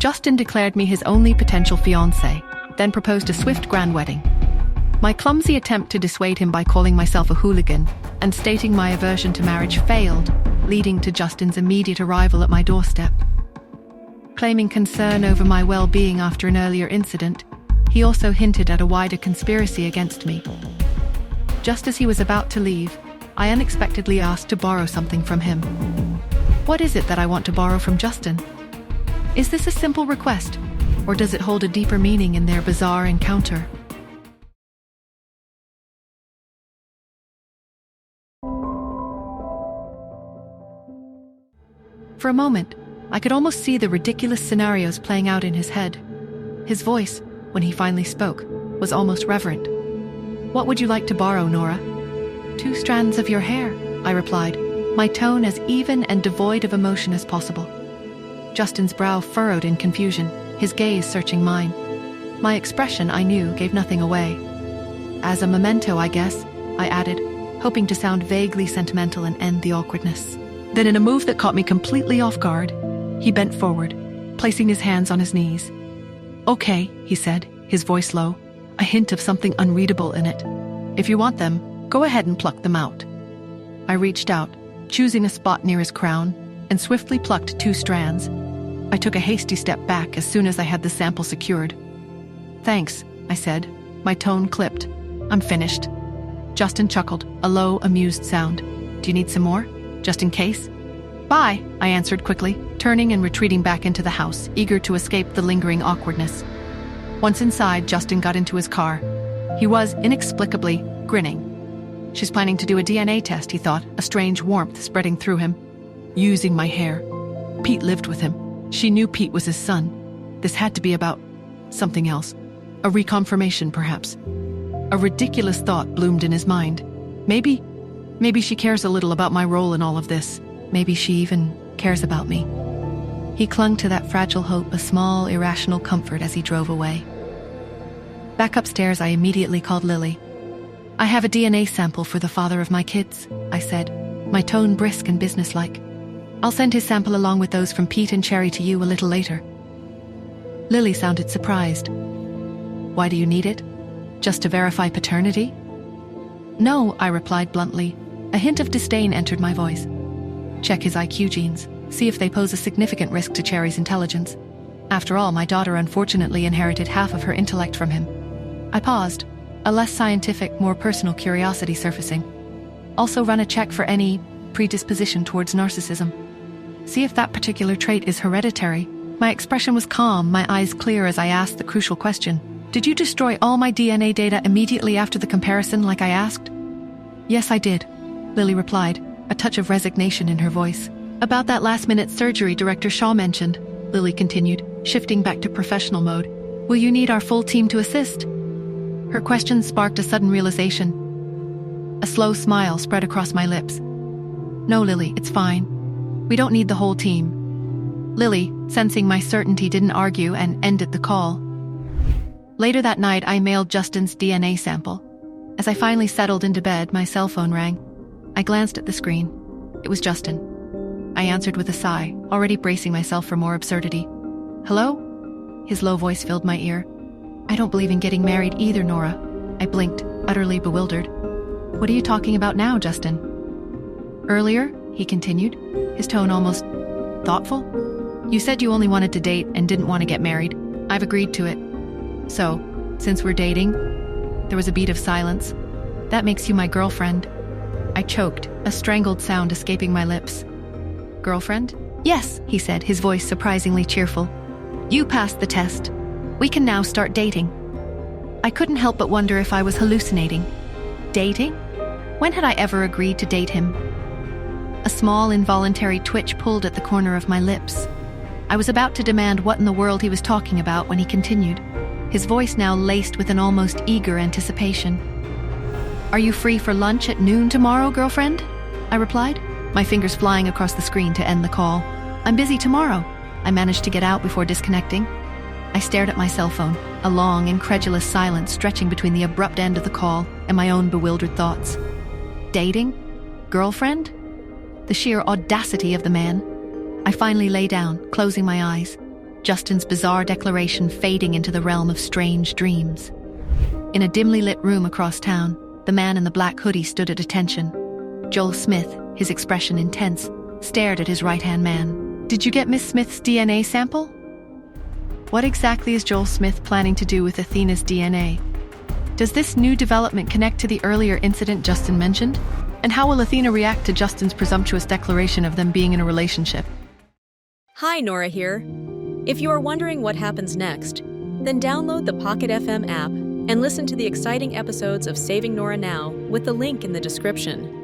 Justin declared me his only potential fiancé, then proposed a swift grand wedding. My clumsy attempt to dissuade him by calling myself a hooligan and stating my aversion to marriage failed, leading to Justin's immediate arrival at my doorstep. Claiming concern over my well-being after an earlier incident, he also hinted at a wider conspiracy against me. Just as he was about to leave, I unexpectedly asked to borrow something from him. What is it that I want to borrow from Justin? Is this a simple request, or does it hold a deeper meaning in their bizarre encounter? For a moment, I could almost see the ridiculous scenarios playing out in his head. His voice, when he finally spoke, was almost reverent. "What would you like to borrow, Nora?" "2 strands of your hair," I replied, my tone as even and devoid of emotion as possible. Justin's brow furrowed in confusion, his gaze searching mine. My expression, I knew, gave nothing away. "As a memento, I guess," I added, hoping to sound vaguely sentimental and end the awkwardness. Then, in a move that caught me completely off guard, he bent forward, placing his hands on his knees. "Okay," he said, his voice low, a hint of something unreadable in it. "If you want them, go ahead and pluck them out." I reached out, choosing a spot near his crown, and swiftly plucked 2 strands. I took a hasty step back as soon as I had the sample secured. "Thanks," I said, my tone clipped. "I'm finished." Justin chuckled, a low, amused sound. "Do you need some more? Just in case?" "Bye," I answered quickly, turning and retreating back into the house, eager to escape the lingering awkwardness. Once inside, Justin got into his car. He was, inexplicably, grinning. "She's planning to do a DNA test," he thought, a strange warmth spreading through him. "Using my hair. Pete lived with him. She knew Pete was his son. This had to be about something else. A reconfirmation, perhaps." A ridiculous thought bloomed in his mind. Maybe she cares a little about my role in all of this. Maybe she even cares about me. He clung to that fragile hope, a small, irrational comfort as he drove away. Back upstairs, I immediately called Lily. "I have a DNA sample for the father of my kids," I said, my tone brisk and businesslike. "I'll send his sample along with those from Pete and Cherry to you a little later." Lily sounded surprised. "Why do you need it? Just to verify paternity?" "No," I replied bluntly. A hint of disdain entered my voice. "Check his IQ genes, see if they pose a significant risk to Cherry's intelligence. After all, my daughter unfortunately inherited half of her intellect from him." I paused, a less scientific, more personal curiosity surfacing. "Also run a check for any predisposition towards narcissism. See if that particular trait is hereditary." My expression was calm, my eyes clear as I asked the crucial question. "Did you destroy all my DNA data immediately after the comparison like I asked?" "Yes, I did," Lily replied, a touch of resignation in her voice. "About that last-minute surgery Director Shaw mentioned," Lily continued, shifting back to professional mode. "Will you need our full team to assist?" Her question sparked a sudden realization. A slow smile spread across my lips. "No, Lily, it's fine. We don't need the whole team." Lily, sensing my certainty, didn't argue and ended the call. Later that night, I mailed Justin's DNA sample. As I finally settled into bed, my cell phone rang. I glanced at the screen. It was Justin. I answered with a sigh, already bracing myself for more absurdity. "Hello?" His low voice filled my ear. "I don't believe in getting married either, Nora." I blinked, utterly bewildered. "What are you talking about now, Justin?" "Earlier," he continued, his tone almost thoughtful, "you said you only wanted to date and didn't want to get married. I've agreed to it. So, since we're dating..." There was a beat of silence. "That makes you my girlfriend." I choked, a strangled sound escaping my lips. "Girlfriend?" "Yes," he said, his voice surprisingly cheerful. "You passed the test. We can now start dating." I couldn't help but wonder if I was hallucinating. Dating? When had I ever agreed to date him? A small, involuntary twitch pulled at the corner of my lips. I was about to demand what in the world he was talking about when he continued, his voice now laced with an almost eager anticipation. "Are you free for lunch at noon tomorrow, girlfriend?" I replied, my fingers flying across the screen to end the call. "I'm busy tomorrow." I managed to get out before disconnecting. I stared at my cell phone, a long, incredulous silence stretching between the abrupt end of the call and my own bewildered thoughts. Dating? Girlfriend? The sheer audacity of the man. I finally lay down, closing my eyes. Justin's bizarre declaration fading into the realm of strange dreams. In a dimly lit room across town, the man in the black hoodie stood at attention. Joel Smith, his expression intense, stared at his right-hand man. "Did you get Miss Smith's DNA sample?" What exactly is Joel Smith planning to do with Athena's DNA? Does this new development connect to the earlier incident Justin mentioned? And how will Athena react to Justin's presumptuous declaration of them being in a relationship? Hi, Nora here. If you are wondering what happens next, then download the Pocket FM app and listen to the exciting episodes of Saving Nora Now with the link in the description.